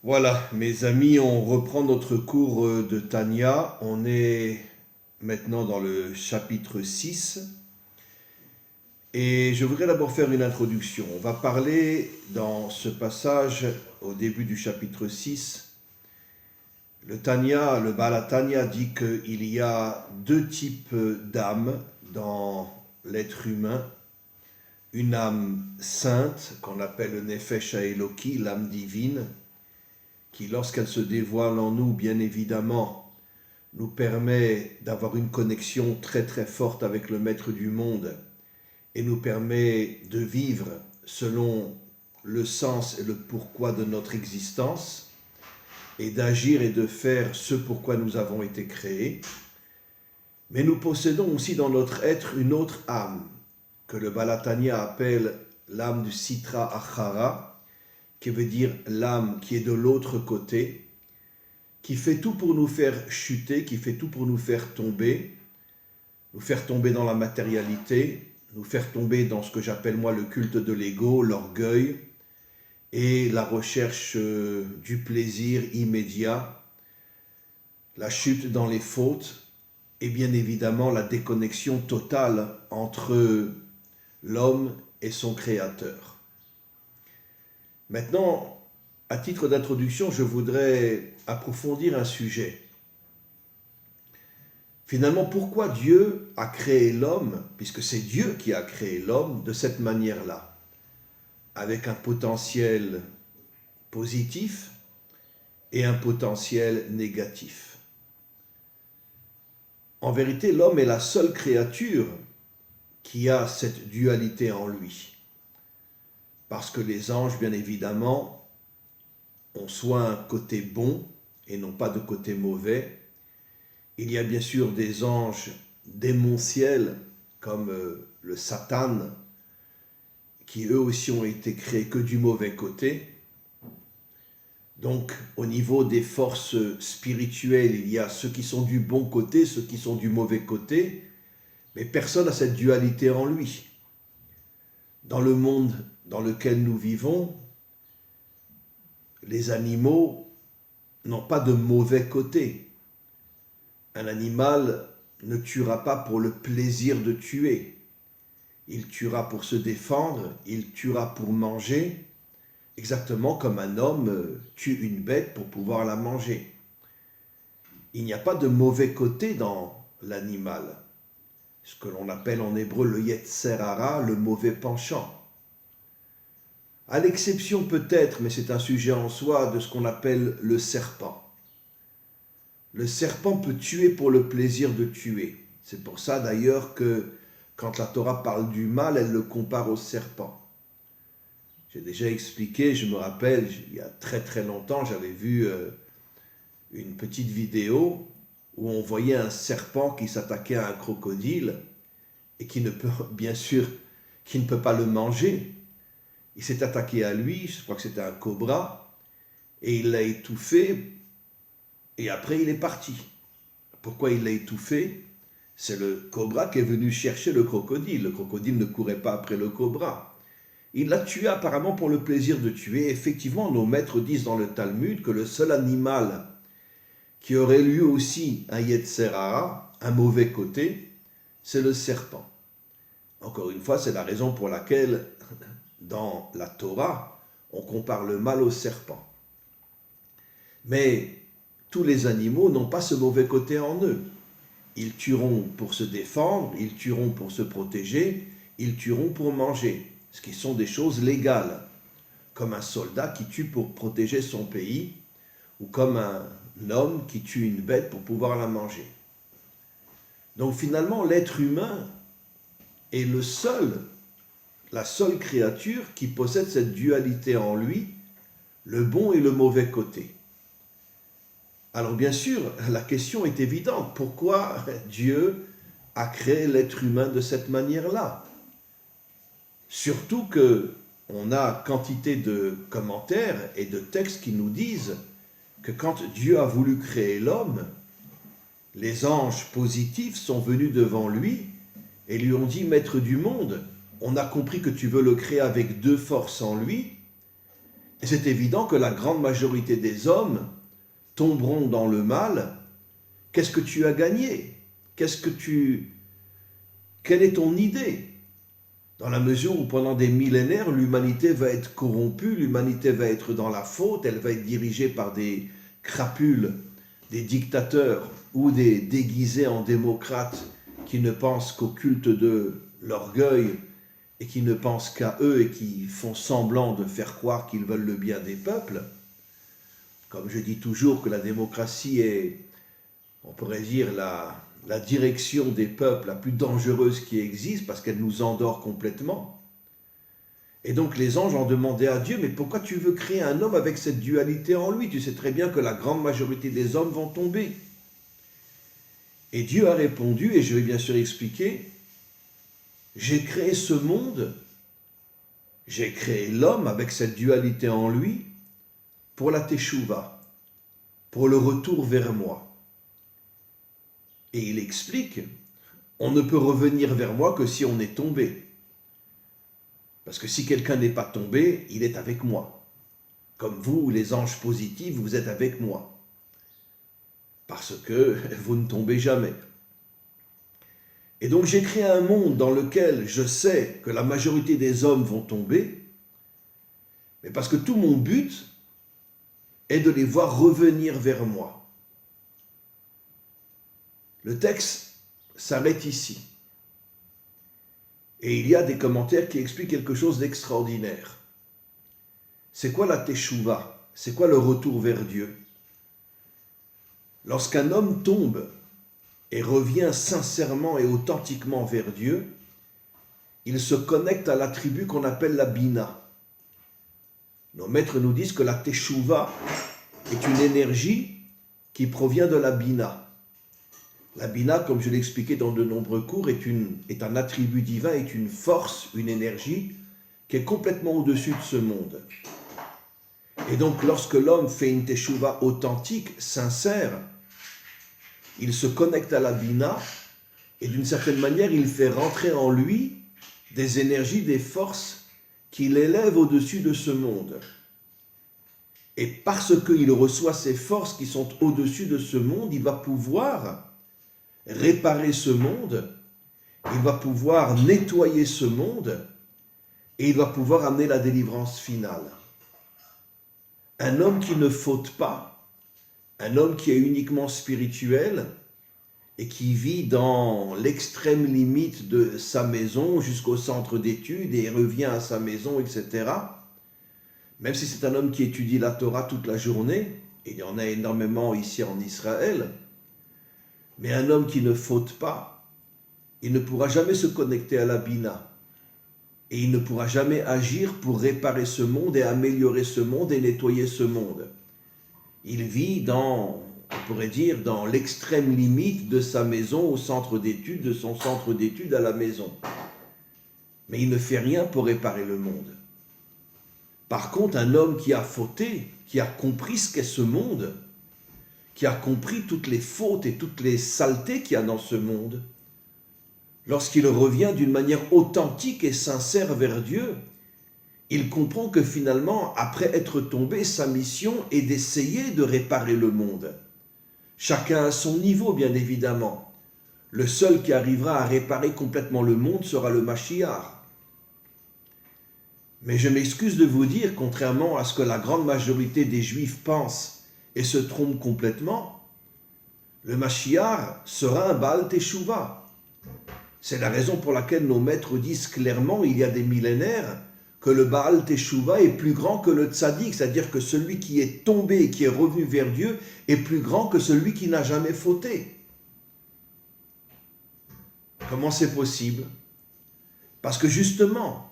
Voilà, mes amis, on reprend notre cours de Tanya. On est maintenant dans le chapitre 6 et je voudrais d'abord faire une introduction. On va parler dans ce passage au début du chapitre 6. Le Tanya, le Bala Tanya dit qu'il y a deux types d'âmes dans l'être humain. Une âme sainte qu'on appelle le Nefesh Haeloki, l'âme divine, qui, lorsqu'elle se dévoile en nous, bien évidemment, nous permet d'avoir une connexion très très forte avec le Maître du monde et nous permet de vivre selon le sens et le pourquoi de notre existence et d'agir et de faire ce pourquoi nous avons été créés. Mais nous possédons aussi dans notre être une autre âme que le Balatania appelle l'âme du Sitra Achara, qui veut dire l'âme qui est de l'autre côté, qui fait tout pour nous faire chuter, qui fait tout pour nous faire tomber dans la matérialité, nous faire tomber dans ce que j'appelle moi le culte de l'ego, l'orgueil et la recherche du plaisir immédiat, la chute dans les fautes et bien évidemment la déconnexion totale entre l'homme et son créateur. Maintenant, à titre d'introduction, je voudrais approfondir un sujet. Finalement, pourquoi Dieu a créé l'homme, puisque c'est Dieu qui a créé l'homme de cette manière-là, avec un potentiel positif et un potentiel négatif. En vérité, l'homme est la seule créature qui a cette dualité en lui. Parce que les anges, bien évidemment, ont soit un côté bon et non pas de côté mauvais. Il y a bien sûr des anges démentiels comme le Satan, qui eux aussi ont été créés que du mauvais côté. Donc au niveau des forces spirituelles, il y a ceux qui sont du bon côté, ceux qui sont du mauvais côté, mais personne n'a cette dualité en lui. Dans le monde dans lequel nous vivons, les animaux n'ont pas de mauvais côté. Un animal ne tuera pas pour le plaisir de tuer. Il tuera pour se défendre, il tuera pour manger, exactement comme un homme tue une bête pour pouvoir la manger. Il n'y a pas de mauvais côté dans l'animal, ce que l'on appelle en hébreu le yetzer hara, le mauvais penchant. À l'exception peut-être, mais c'est un sujet en soi, de ce qu'on appelle le serpent. Le serpent peut tuer pour le plaisir de tuer. C'est pour ça d'ailleurs que quand la Torah parle du mal, elle le compare au serpent. J'ai déjà expliqué, je me rappelle, il y a très très longtemps, j'avais vu une petite vidéo où on voyait un serpent qui s'attaquait à un crocodile et qui ne peut, bien sûr, qui ne peut pas le manger. Il s'est attaqué à lui, je crois que c'était un cobra, et il l'a étouffé, et après il est parti. Pourquoi il l'a étouffé? C'est le cobra qui est venu chercher le crocodile. Le crocodile ne courait pas après le cobra. Il l'a tué apparemment pour le plaisir de tuer. Effectivement, nos maîtres disent dans le Talmud que le seul animal qui aurait lui aussi un yetzer hara, un mauvais côté, c'est le serpent. Encore une fois, c'est la raison pour laquelle dans la Torah, on compare le mal au serpent. Mais tous les animaux n'ont pas ce mauvais côté en eux. Ils tueront pour se défendre, ils tueront pour se protéger, ils tueront pour manger, ce qui sont des choses légales, comme un soldat qui tue pour protéger son pays, ou comme un homme qui tue une bête pour pouvoir la manger. Donc finalement, l'être humain est la seule créature qui possède cette dualité en lui, le bon et le mauvais côté. Alors bien sûr, la question est évidente. Pourquoi Dieu a créé l'être humain de cette manière-là? Surtout qu'on a quantité de commentaires et de textes qui nous disent que quand Dieu a voulu créer l'homme, les anges positifs sont venus devant lui et lui ont dit « Maître du monde, on a compris que tu veux le créer avec deux forces en lui, Et c'est évident que la grande majorité des hommes tomberont dans le mal. Qu'est-ce que tu as gagné? Quelle est ton idée? Dans la mesure où pendant des millénaires, l'humanité va être corrompue, l'humanité va être dans la faute, elle va être dirigée par des crapules, des dictateurs ou des déguisés en démocrates qui ne pensent qu'au culte de l'orgueil et qui ne pensent qu'à eux et qui font semblant de faire croire qu'ils veulent le bien des peuples. Comme je dis toujours que la démocratie est, on pourrait dire, la direction des peuples la plus dangereuse qui existe parce qu'elle nous endort complètement. Et donc les anges ont demandé à Dieu, mais pourquoi tu veux créer un homme avec cette dualité en lui? Tu sais très bien que la grande majorité des hommes vont tomber. Et Dieu a répondu, et je vais bien sûr expliquer, j'ai créé ce monde, j'ai créé l'homme avec cette dualité en lui pour la teshuva, pour le retour vers moi. Et il explique, on ne peut revenir vers moi que si on est tombé. Parce que si quelqu'un n'est pas tombé, il est avec moi. Comme vous, les anges positifs, vous êtes avec moi. Parce que vous ne tombez jamais. Et donc j'ai créé un monde dans lequel je sais que la majorité des hommes vont tomber, mais parce que tout mon but est de les voir revenir vers moi. Le texte s'arrête ici. Et il y a des commentaires qui expliquent quelque chose d'extraordinaire. C'est quoi la teshuva? C'est quoi le retour vers Dieu? Lorsqu'un homme tombe et revient sincèrement et authentiquement vers Dieu, il se connecte à l'attribut qu'on appelle la bina. Nos maîtres nous disent que la teshuva est une énergie qui provient de la bina. La bina, comme je l'ai expliqué dans de nombreux cours, est un attribut divin, est une force, une énergie qui est complètement au-dessus de ce monde. Et donc lorsque l'homme fait une teshuva authentique, sincère, il se connecte à la bina et d'une certaine manière, il fait rentrer en lui des énergies, des forces qui l'élèvent au-dessus de ce monde. Et parce qu'il reçoit ces forces qui sont au-dessus de ce monde, il va pouvoir réparer ce monde, il va pouvoir nettoyer ce monde et il va pouvoir amener la délivrance finale. Un homme qui ne faute pas, un homme qui est uniquement spirituel et qui vit dans l'extrême limite de sa maison jusqu'au centre d'études et revient à sa maison, etc. Même si c'est un homme qui étudie la Torah toute la journée, et il y en a énormément ici en Israël, mais un homme qui ne faute pas, il ne pourra jamais se connecter à la Bina. Et il ne pourra jamais agir pour réparer ce monde et améliorer ce monde et nettoyer ce monde. Il vit on pourrait dire, dans l'extrême limite de sa maison au centre d'études, de son centre d'études à la maison. Mais il ne fait rien pour réparer le monde. Par contre, un homme qui a fauté, qui a compris ce qu'est ce monde, qui a compris toutes les fautes et toutes les saletés qu'il y a dans ce monde, lorsqu'il revient d'une manière authentique et sincère vers Dieu, il comprend que finalement, après être tombé, sa mission est d'essayer de réparer le monde. Chacun à son niveau, bien évidemment. Le seul qui arrivera à réparer complètement le monde sera le Mashiach. Mais je m'excuse de vous dire, contrairement à ce que la grande majorité des Juifs pensent et se trompent complètement, le Mashiach sera un Baal Teshuvah. C'est la raison pour laquelle nos maîtres disent clairement, il y a des millénaires, que le Baal Teshuvah est plus grand que le Tzadik, c'est-à-dire que celui qui est tombé et qui est revenu vers Dieu est plus grand que celui qui n'a jamais fauté. Comment c'est possible? Parce que justement,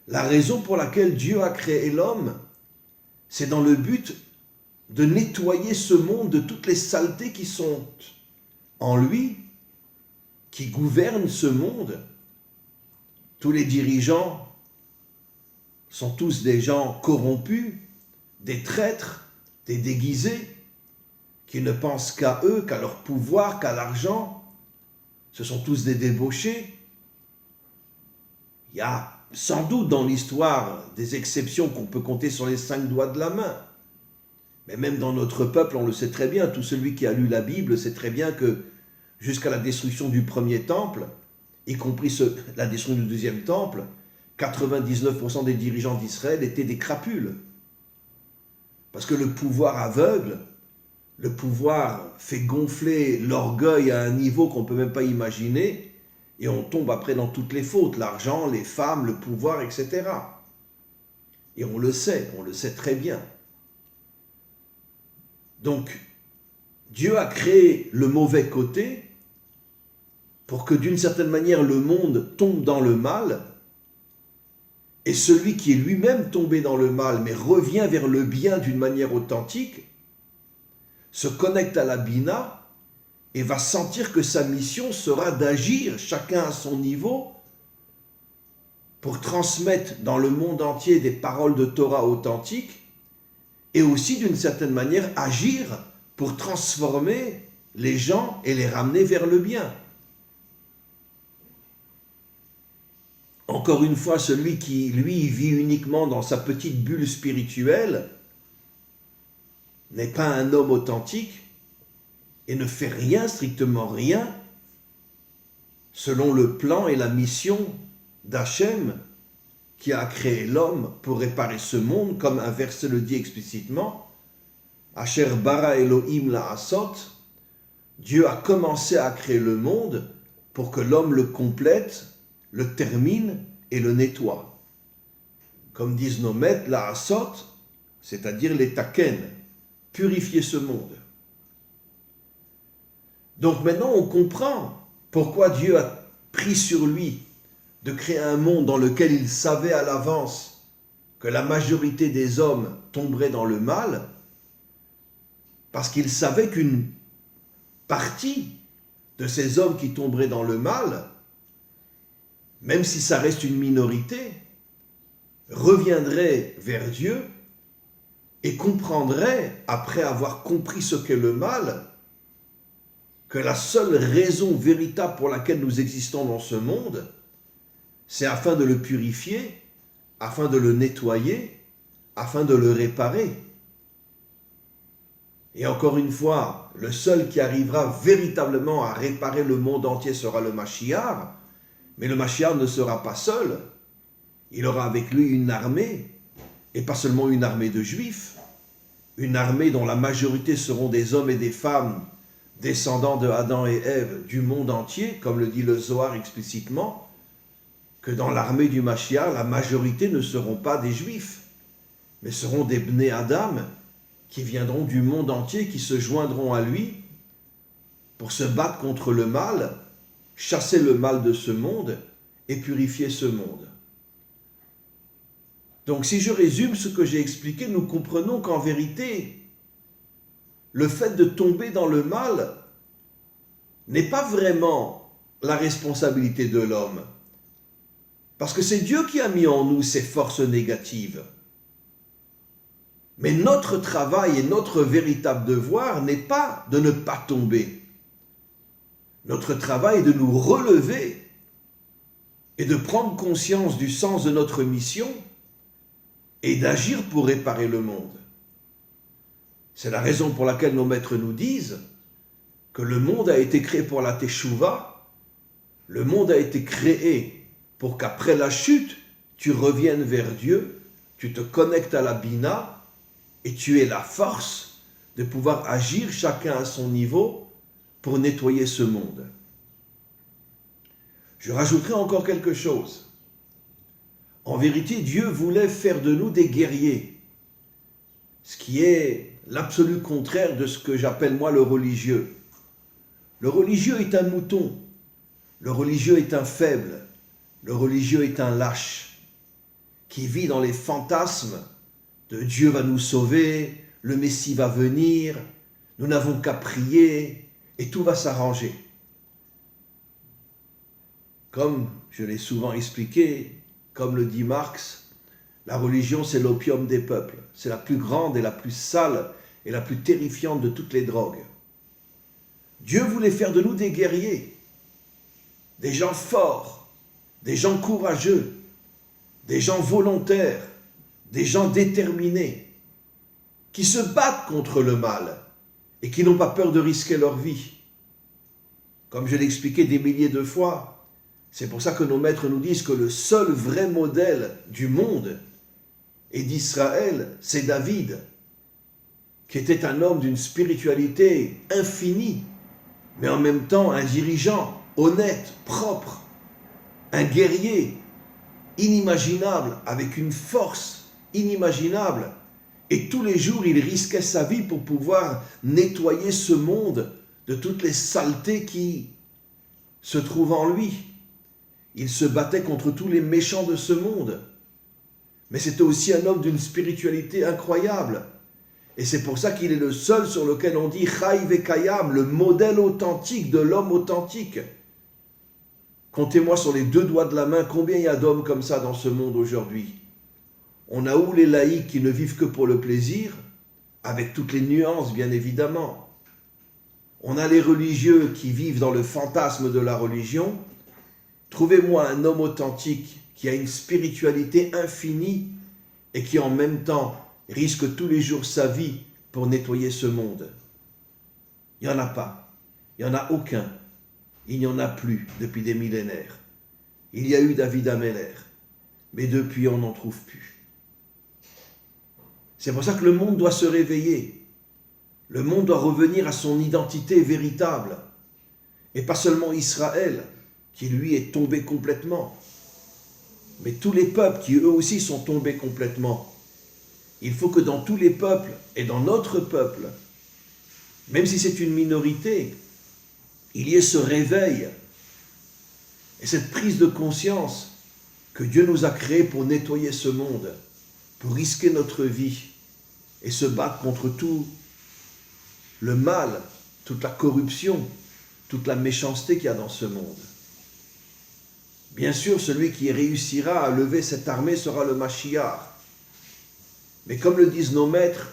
la raison pour laquelle Dieu a créé l'homme, c'est dans le but de nettoyer ce monde de toutes les saletés qui sont en lui, qui gouvernent ce monde. Tous les dirigeants sont tous des gens corrompus, des traîtres, des déguisés, qui ne pensent qu'à eux, qu'à leur pouvoir, qu'à l'argent. Ce sont tous des débauchés. Il y a sans doute dans l'histoire des exceptions qu'on peut compter sur les 5 doigts de la main. Mais même dans notre peuple, on le sait très bien, tout celui qui a lu la Bible sait très bien que jusqu'à la destruction du premier temple, y compris la destruction du deuxième temple, 99% des dirigeants d'Israël étaient des crapules. Parce que le pouvoir aveugle, le pouvoir fait gonfler l'orgueil à un niveau qu'on ne peut même pas imaginer, et on tombe après dans toutes les fautes, l'argent, les femmes, le pouvoir, etc. Et on le sait très bien. Donc, Dieu a créé le mauvais côté pour que d'une certaine manière le monde tombe dans le mal, et celui qui est lui-même tombé dans le mal mais revient vers le bien d'une manière authentique, se connecte à la Bina et va sentir que sa mission sera d'agir chacun à son niveau pour transmettre dans le monde entier des paroles de Torah authentiques et aussi d'une certaine manière agir pour transformer les gens et les ramener vers le bien. Encore une fois, celui qui, lui, vit uniquement dans sa petite bulle spirituelle n'est pas un homme authentique et ne fait rien, strictement rien, selon le plan et la mission d'Hachem qui a créé l'homme pour réparer ce monde, comme un verset le dit explicitement. Asher bara Elohim la'asot, Dieu a commencé à créer le monde pour que l'homme le complète, le termine et le nettoie. Comme disent nos maîtres, la'asot, c'est-à-dire les taken, purifier ce monde. Donc maintenant on comprend pourquoi Dieu a pris sur lui de créer un monde dans lequel il savait à l'avance que la majorité des hommes tomberaient dans le mal, parce qu'il savait qu'une partie de ces hommes qui tomberaient dans le mal, même si ça reste une minorité, reviendrait vers Dieu et comprendrait, après avoir compris ce qu'est le mal, que la seule raison véritable pour laquelle nous existons dans ce monde, c'est afin de le purifier, afin de le nettoyer, afin de le réparer. Et encore une fois, le seul qui arrivera véritablement à réparer le monde entier sera le Mashiach, mais le Mashiach ne sera pas seul. Il aura avec lui une armée, et pas seulement une armée de Juifs, une armée dont la majorité seront des hommes et des femmes descendants de Adam et Ève du monde entier, comme le dit le Zohar explicitement, que dans l'armée du Mashiach, la majorité ne seront pas des Juifs, mais seront des Bnei Adam qui viendront du monde entier, qui se joindront à lui pour se battre contre le mal, chasser le mal de ce monde et purifier ce monde. Donc si je résume ce que j'ai expliqué, nous comprenons qu'en vérité, le fait de tomber dans le mal n'est pas vraiment la responsabilité de l'homme. Parce que c'est Dieu qui a mis en nous ces forces négatives. Mais notre travail et notre véritable devoir n'est pas de ne pas tomber. Notre travail est de nous relever et de prendre conscience du sens de notre mission et d'agir pour réparer le monde. C'est la raison pour laquelle nos maîtres nous disent que le monde a été créé pour la Teshuvah, le monde a été créé pour qu'après la chute, tu reviennes vers Dieu, tu te connectes à la Bina et tu aies la force de pouvoir agir chacun à son niveau pour nettoyer ce monde. Je rajouterai encore quelque chose. En vérité, Dieu voulait faire de nous des guerriers, ce qui est l'absolu contraire de ce que j'appelle moi le religieux. Le religieux est un mouton, le religieux est un faible, le religieux est un lâche qui vit dans les fantasmes de Dieu va nous sauver, le Messie va venir, nous n'avons qu'à prier et tout va s'arranger. Comme je l'ai souvent expliqué, comme le dit Marx, la religion c'est l'opium des peuples, c'est la plus grande et la plus sale et la plus terrifiante de toutes les drogues. Dieu voulait faire de nous des guerriers, des gens forts, des gens courageux, des gens volontaires, des gens déterminés, qui se battent contre le mal et qui n'ont pas peur de risquer leur vie. Comme je l'ai expliqué des milliers de fois, c'est pour ça que nos maîtres nous disent que le seul vrai modèle du monde et d'Israël, c'est David, qui était un homme d'une spiritualité infinie, mais en même temps un dirigeant honnête, propre, un guerrier inimaginable, avec une force inimaginable. Et tous les jours, il risquait sa vie pour pouvoir nettoyer ce monde de toutes les saletés qui se trouvent en lui. Il se battait contre tous les méchants de ce monde. Mais c'était aussi un homme d'une spiritualité incroyable. Et c'est pour ça qu'il est le seul sur lequel on dit Chai Vekayam, le modèle authentique de l'homme authentique. Comptez-moi sur les deux doigts de la main combien il y a d'hommes comme ça dans ce monde aujourd'hui. On a où les laïcs qui ne vivent que pour le plaisir, avec toutes les nuances bien évidemment. On a les religieux qui vivent dans le fantasme de la religion. Trouvez-moi un homme authentique qui a une spiritualité infinie et qui en même temps risque tous les jours sa vie pour nettoyer ce monde. Il n'y en a pas. Il n'y en a aucun. Il n'y en a plus depuis des millénaires. Il y a eu David Ameller, mais depuis on n'en trouve plus. C'est pour ça que le monde doit se réveiller. Le monde doit revenir à son identité véritable. Et pas seulement Israël, qui lui est tombé complètement, mais tous les peuples qui eux aussi sont tombés complètement. Il faut que dans tous les peuples et dans notre peuple, même si c'est une minorité, il y ait ce réveil et cette prise de conscience que Dieu nous a créés pour nettoyer ce monde, pour risquer notre vie et se battre contre tout le mal, toute la corruption, toute la méchanceté qu'il y a dans ce monde. Bien sûr, celui qui réussira à lever cette armée sera le Mashiach. Mais comme le disent nos maîtres,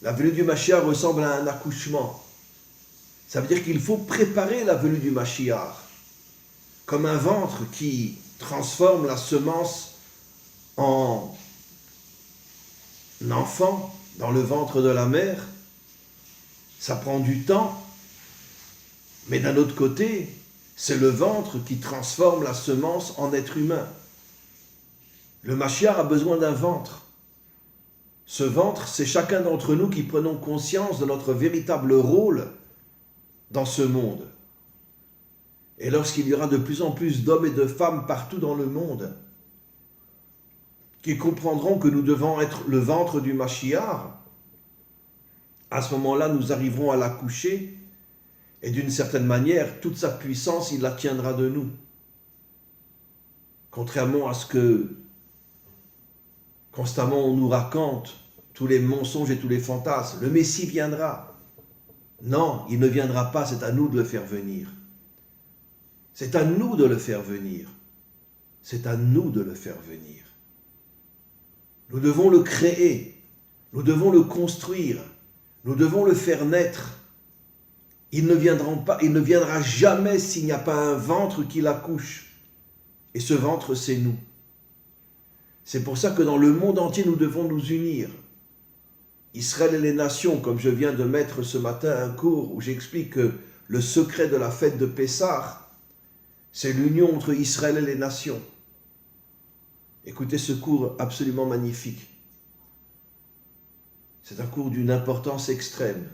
la venue du Mashiach ressemble à un accouchement. Ça veut dire qu'il faut préparer la venue du Mashiach, comme un ventre qui transforme la semence en enfant dans le ventre de la mère. Ça prend du temps, mais d'un autre côté, c'est le ventre qui transforme la semence en être humain. Le Mashiach a besoin d'un ventre. Ce ventre, c'est chacun d'entre nous qui prenons conscience de notre véritable rôle dans ce monde. Et lorsqu'il y aura de plus en plus d'hommes et de femmes partout dans le monde qui comprendront que nous devons être le ventre du Mashiach, à ce moment-là, nous arriverons à l'accoucher et d'une certaine manière, toute sa puissance, il la tiendra de nous. Contrairement à ce que constamment on nous raconte, tous les mensonges et tous les fantasmes, le Messie viendra. Non, il ne viendra pas, c'est à nous de le faire venir. C'est à nous de le faire venir. C'est à nous de le faire venir. Nous devons le créer, nous devons le construire, nous devons le faire naître. Il ne viendra jamais s'il n'y a pas un ventre qui l'accouche. Et ce ventre, c'est nous. C'est pour ça que dans le monde entier, nous devons nous unir. Israël et les nations, comme je viens de mettre ce matin un cours où j'explique que le secret de la fête de Pessah, c'est l'union entre Israël et les nations. Écoutez ce cours absolument magnifique. C'est un cours d'une importance extrême.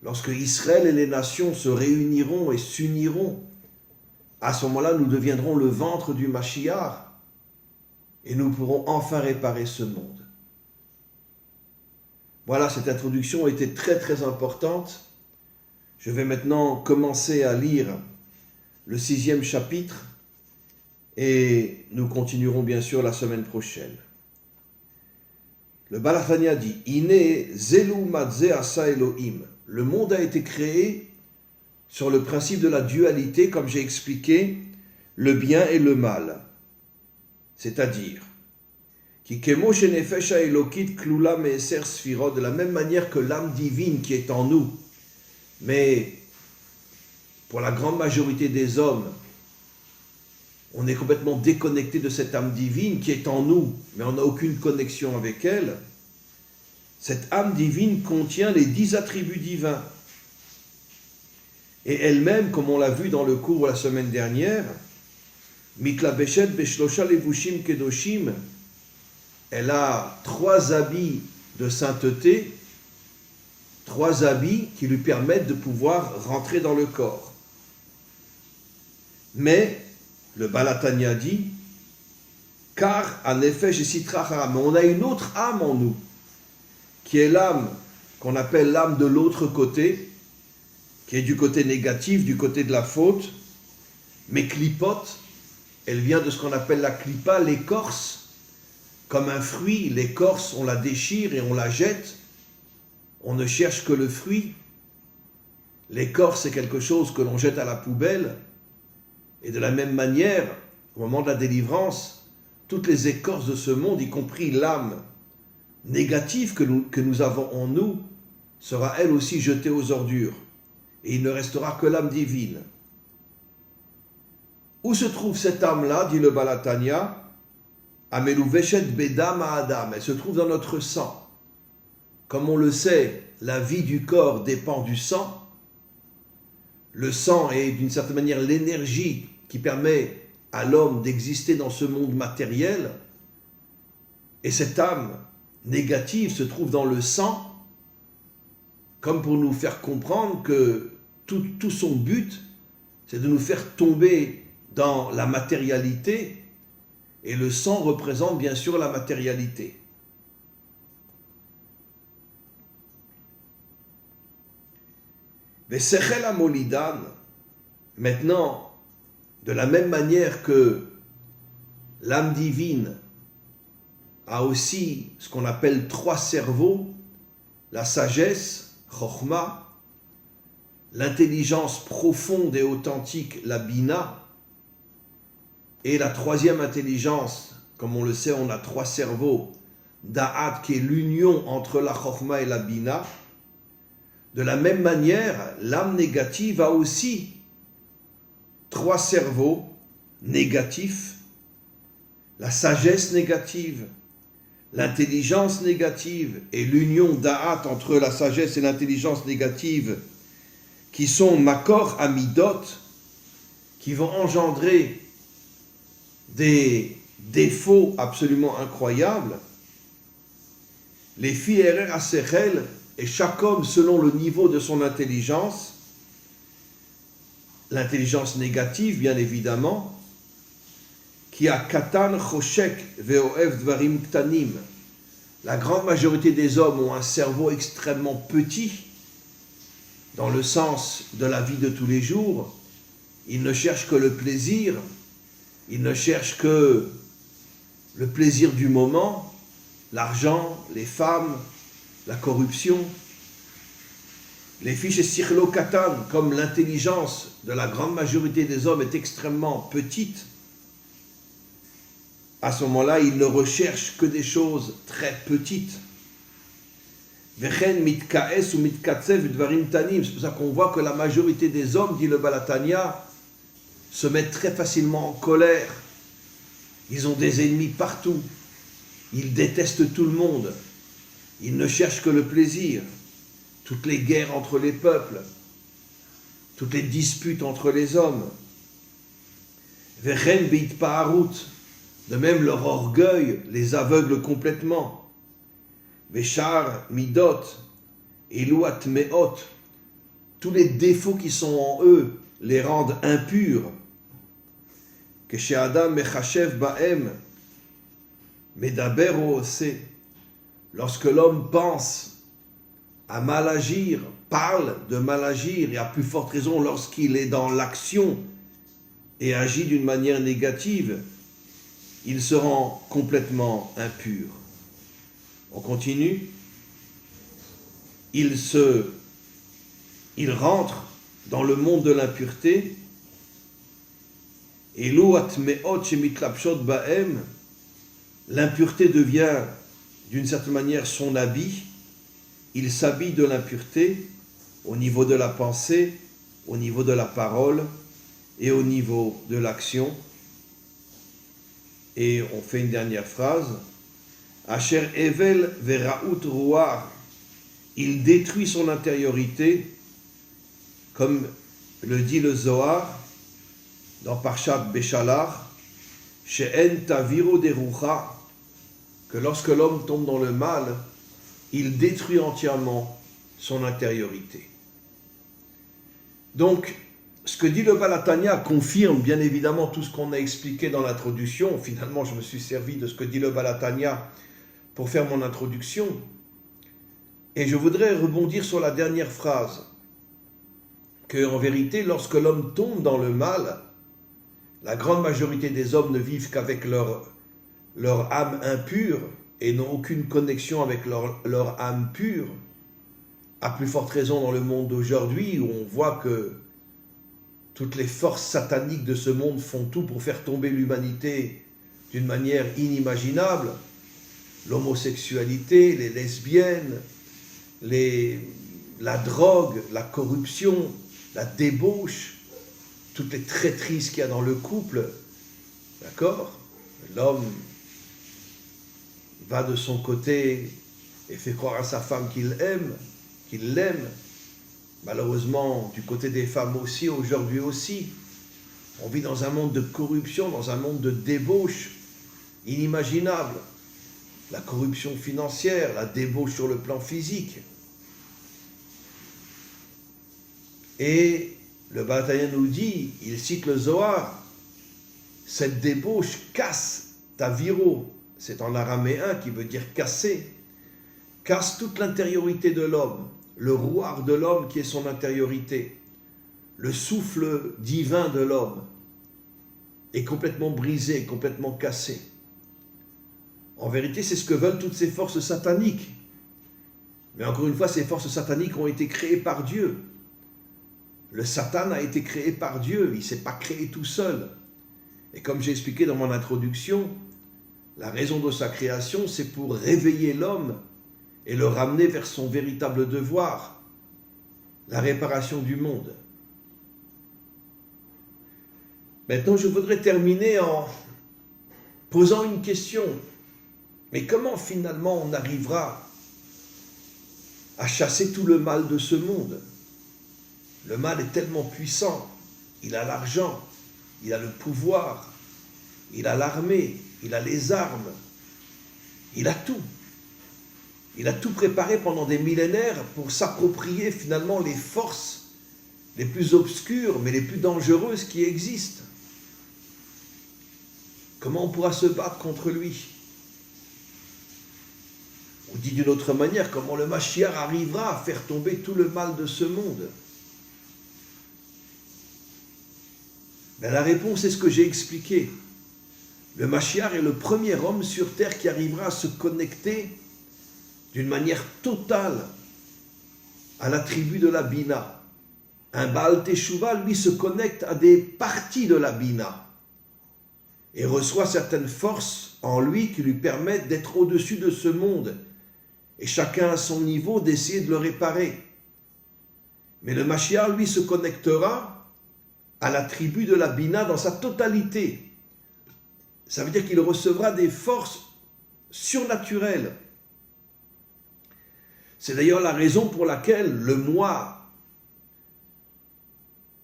Lorsque Israël et les nations se réuniront et s'uniront, à ce moment-là, nous deviendrons le ventre du Mashiach et nous pourrons enfin réparer ce monde. Voilà, cette introduction était très très importante. Je vais maintenant commencer à lire le 6e chapitre et nous continuerons bien sûr la semaine prochaine. Le Baal HaTanya dit « Ine zelu madze asa Elohim » Le monde a été créé sur le principe de la dualité, comme j'ai expliqué, le bien et le mal. C'est-à-dire, de la même manière que l'âme divine qui est en nous, mais pour la grande majorité des hommes, on est complètement déconnecté de cette âme divine qui est en nous, mais on n'a aucune connexion avec elle. Cette âme divine contient les 10 attributs divins. Et elle-même, comme on l'a vu dans le cours la semaine dernière, Mitlabeshet Beshlosha Levushim Kedoshim, elle a 3 habits de sainteté, 3 habits qui lui permettent de pouvoir rentrer dans le corps. Mais, le Baal HaTanya dit, car en effet, mais on a une autre âme en nous, qui est l'âme qu'on appelle l'âme de l'autre côté, qui est du côté négatif, du côté de la faute, mais klipot, elle vient de ce qu'on appelle la klipa, l'écorce, comme un fruit, l'écorce, on la déchire et on la jette, on ne cherche que le fruit. L'écorce, c'est quelque chose que l'on jette à la poubelle, et de la même manière, au moment de la délivrance, toutes les écorces de ce monde, y compris l'âme négative que nous avons en nous, sera elle aussi jetée aux ordures. Et il ne restera que l'âme divine. Où se trouve cette âme-là, dit le Baal HaTanya, Amelu Veshet Bedam Adam, elle se trouve dans notre sang. Comme on le sait, la vie du corps dépend du sang. Le sang est d'une certaine manière l'énergie qui permet à l'homme d'exister dans ce monde matériel. Et cette âme négative se trouve dans le sang, comme pour nous faire comprendre que tout son but, c'est de nous faire tomber dans la matérialité, et le sang représente bien sûr la matérialité. Vesechel Amolidan, maintenant, de la même manière que l'âme divine a aussi ce qu'on appelle 3 cerveaux, la sagesse, Chokhma, l'intelligence profonde et authentique, la Bina, et la 3e intelligence, comme on le sait, on a 3 cerveaux, Da'at, qui est l'union entre la Chokhma et la Bina. De la même manière, l'âme négative a aussi 3 cerveaux négatifs, la sagesse négative, l'intelligence négative et l'union Da'at entre la sagesse et l'intelligence négative, qui sont Makor Amidot, qui vont engendrer des défauts absolument incroyables. Les Fierer Asechel, et chaque homme selon le niveau de son intelligence, l'intelligence négative bien évidemment, qui a Katan Choshek Veoev Dvarim Ktanim. La grande majorité des hommes ont un cerveau extrêmement petit, dans le sens de la vie de tous les jours. Ils ne cherchent que le plaisir, ils ne cherchent que le plaisir du moment, l'argent, les femmes, la corruption. Les fiches Sirlo Katan, comme l'intelligence de la grande majorité des hommes est extrêmement petite, à ce moment-là, ils ne recherchent que des choses très petites. Vechen mitkaes ou mitkatsev dvarim tanim. C'est pour ça qu'on voit que la majorité des hommes, dit le Baal HaTanya, se mettent très facilement en colère. Ils ont des ennemis partout. Ils détestent tout le monde. Ils ne cherchent que le plaisir. Toutes les guerres entre les peuples, toutes les disputes entre les hommes. Vechen beit pa'arut. De même, leur orgueil les aveugle complètement. Veshar midot, eluat meot, tous les défauts qui sont en eux les rendent impurs. Que chez Adam mechachev baem, medaber ose, lorsque l'homme pense à mal agir, parle de mal agir, et à plus forte raison lorsqu'il est dans l'action et agit d'une manière négative, il se rend complètement impur. On continue. Il rentre dans le monde de l'impureté. Et l'impureté devient d'une certaine manière son habit. Il s'habille de l'impureté au niveau de la pensée, au niveau de la parole et au niveau de l'action. Et on fait une dernière phrase. Asher Evel Veraout Roar. Il détruit son intériorité, comme le dit le Zohar dans Parshat Beshalach, She'en Taviro Derucha, que lorsque l'homme tombe dans le mal, il détruit entièrement son intériorité. Donc, ce que dit le Baal HaTanya confirme bien évidemment tout ce qu'on a expliqué dans l'introduction. Finalement, je me suis servi de ce que dit le Baal HaTanya pour faire mon introduction. Et je voudrais rebondir sur la dernière phrase, que en vérité, lorsque l'homme tombe dans le mal, la grande majorité des hommes ne vivent qu'avec leur âme impure et n'ont aucune connexion avec leur âme pure. À plus forte raison dans le monde d'aujourd'hui, où on voit que toutes les forces sataniques de ce monde font tout pour faire tomber l'humanité d'une manière inimaginable. L'homosexualité, les lesbiennes, la drogue, la corruption, la débauche, toutes les traîtrises qu'il y a dans le couple, d'accord? L'homme va de son côté et fait croire à sa femme qu'il l'aime. Malheureusement, du côté des femmes aussi, aujourd'hui aussi, on vit dans un monde de corruption, dans un monde de débauche inimaginable. La corruption financière, la débauche sur le plan physique. Et le Baal HaTanya nous dit, il cite le Zohar, cette débauche casse ta viro, c'est en araméen qui veut dire casser, casse toute l'intériorité de l'homme, le rouar de l'homme qui est son intériorité, le souffle divin de l'homme est complètement brisé, complètement cassé. En vérité, c'est ce que veulent toutes ces forces sataniques. Mais encore une fois, ces forces sataniques ont été créées par Dieu. Le Satan a été créé par Dieu, il ne s'est pas créé tout seul. Et comme j'ai expliqué dans mon introduction, la raison de sa création, c'est pour réveiller l'homme et le ramener vers son véritable devoir, la réparation du monde. Maintenant, je voudrais terminer en posant une question. Mais comment finalement on arrivera à chasser tout le mal de ce monde? Le mal est tellement puissant, il a l'argent, il a le pouvoir, il a l'armée, il a les armes, il a tout. Il a tout préparé pendant des millénaires pour s'approprier finalement les forces les plus obscures mais les plus dangereuses qui existent. Comment on pourra se battre contre lui? On dit d'une autre manière, comment le Mashiach arrivera à faire tomber tout le mal de ce monde? Ben, la réponse est ce que j'ai expliqué. Le Mashiach est le premier homme sur terre qui arrivera à se connecter d'une manière totale à la tribu de la Bina. Un Baal Teshuvah, lui, se connecte à des parties de la Bina et reçoit certaines forces en lui qui lui permettent d'être au-dessus de ce monde et chacun à son niveau d'essayer de le réparer. Mais le Mashiach, lui, se connectera à la tribu de la Bina dans sa totalité. Ça veut dire qu'il recevra des forces surnaturelles. C'est d'ailleurs la raison pour laquelle le mois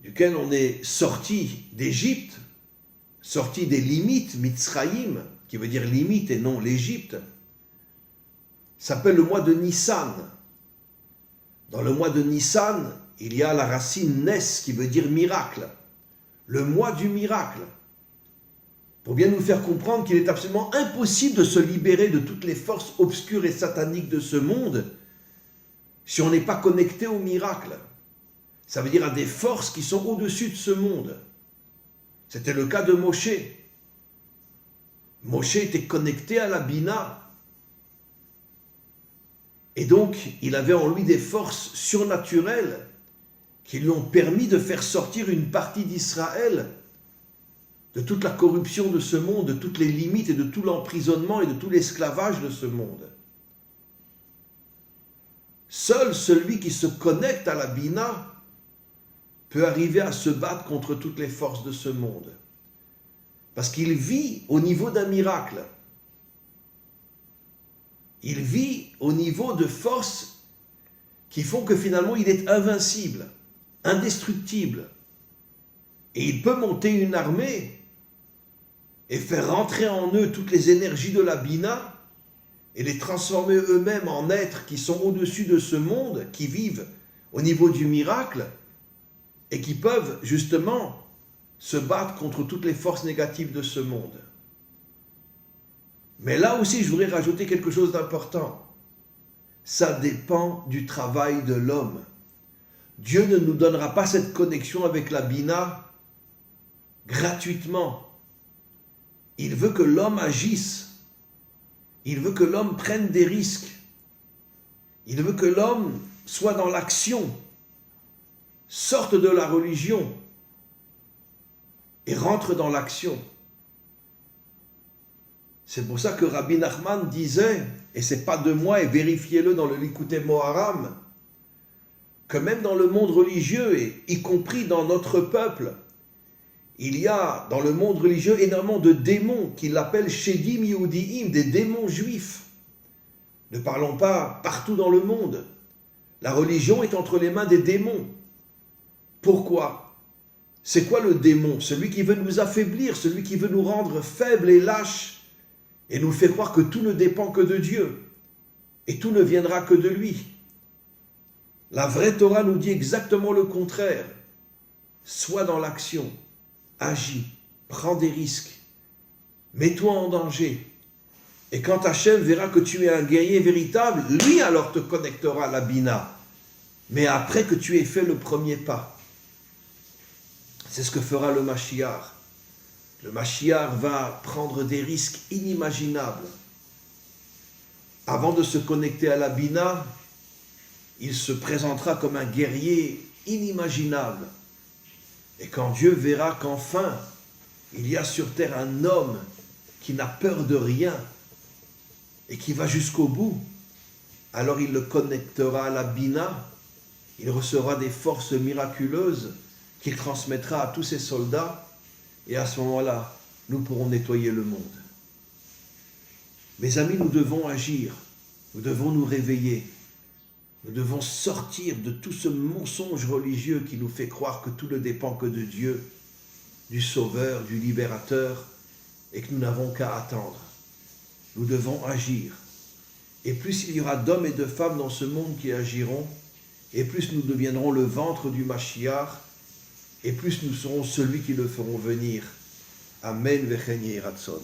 duquel on est sorti d'Égypte, sorti des limites, Mitzraïm, qui veut dire limite et non l'Égypte, s'appelle le mois de Nissan. Dans le mois de Nissan, il y a la racine Nes qui veut dire miracle. Le mois du miracle. Pour bien nous faire comprendre qu'il est absolument impossible de se libérer de toutes les forces obscures et sataniques de ce monde si on n'est pas connecté au miracle. Ça veut dire à des forces qui sont au-dessus de ce monde. C'était le cas de Moshe. Moshe était connecté à la Bina. Et donc, il avait en lui des forces surnaturelles qui lui ont permis de faire sortir une partie d'Israël de toute la corruption de ce monde, de toutes les limites et de tout l'emprisonnement et de tout l'esclavage de ce monde. Seul celui qui se connecte à la Bina peut arriver à se battre contre toutes les forces de ce monde. Parce qu'il vit au niveau d'un miracle. Il vit au niveau de forces qui font que finalement il est invincible, indestructible. Et il peut monter une armée et faire rentrer en eux toutes les énergies de la Bina et les transformer eux-mêmes en êtres qui sont au-dessus de ce monde, qui vivent au niveau du miracle et qui peuvent justement se battre contre toutes les forces négatives de ce monde. Mais là aussi, je voudrais rajouter quelque chose d'important. Ça dépend du travail de l'homme. Dieu ne nous donnera pas cette connexion avec la Bina gratuitement. Il veut que l'homme agisse. Il veut que l'homme prenne des risques. Il veut que l'homme soit dans l'action, sorte de la religion et rentre dans l'action. C'est pour ça que Rabbi Nachman disait, et c'est pas de moi, et vérifiez-le dans le Likutei Moharam, que même dans le monde religieux, et y compris dans notre peuple, il y a dans le monde religieux énormément de démons qu'il appelle Shedim Yehudiim, des démons juifs. Ne parlons pas partout dans le monde. La religion est entre les mains des démons. Pourquoi? C'est quoi le démon? Celui qui veut nous affaiblir, celui qui veut nous rendre faibles et lâches, et nous fait croire que tout ne dépend que de Dieu, et tout ne viendra que de lui. La vraie Torah nous dit exactement le contraire. Sois dans l'action, agis, prends des risques, mets-toi en danger. Et quand Hachem verra que tu es un guerrier véritable, lui alors te connectera à la Bina. Mais après que tu aies fait le premier pas. C'est ce que fera le Mashiach. Le Mashiach va prendre des risques inimaginables. Avant de se connecter à la Bina, il se présentera comme un guerrier inimaginable. Et quand Dieu verra qu'enfin, il y a sur terre un homme qui n'a peur de rien et qui va jusqu'au bout, alors il le connectera à la Bina, il recevra des forces miraculeuses qu'il transmettra à tous ses soldats, et à ce moment-là, nous pourrons nettoyer le monde. Mes amis, nous devons agir, nous devons nous réveiller, nous devons sortir de tout ce mensonge religieux qui nous fait croire que tout ne dépend que de Dieu, du Sauveur, du Libérateur, et que nous n'avons qu'à attendre. Nous devons agir. Et plus il y aura d'hommes et de femmes dans ce monde qui agiront, et plus nous deviendrons le ventre du Mashiach, et plus nous serons celui qui le feront venir. Amen vechen yeh ratzon.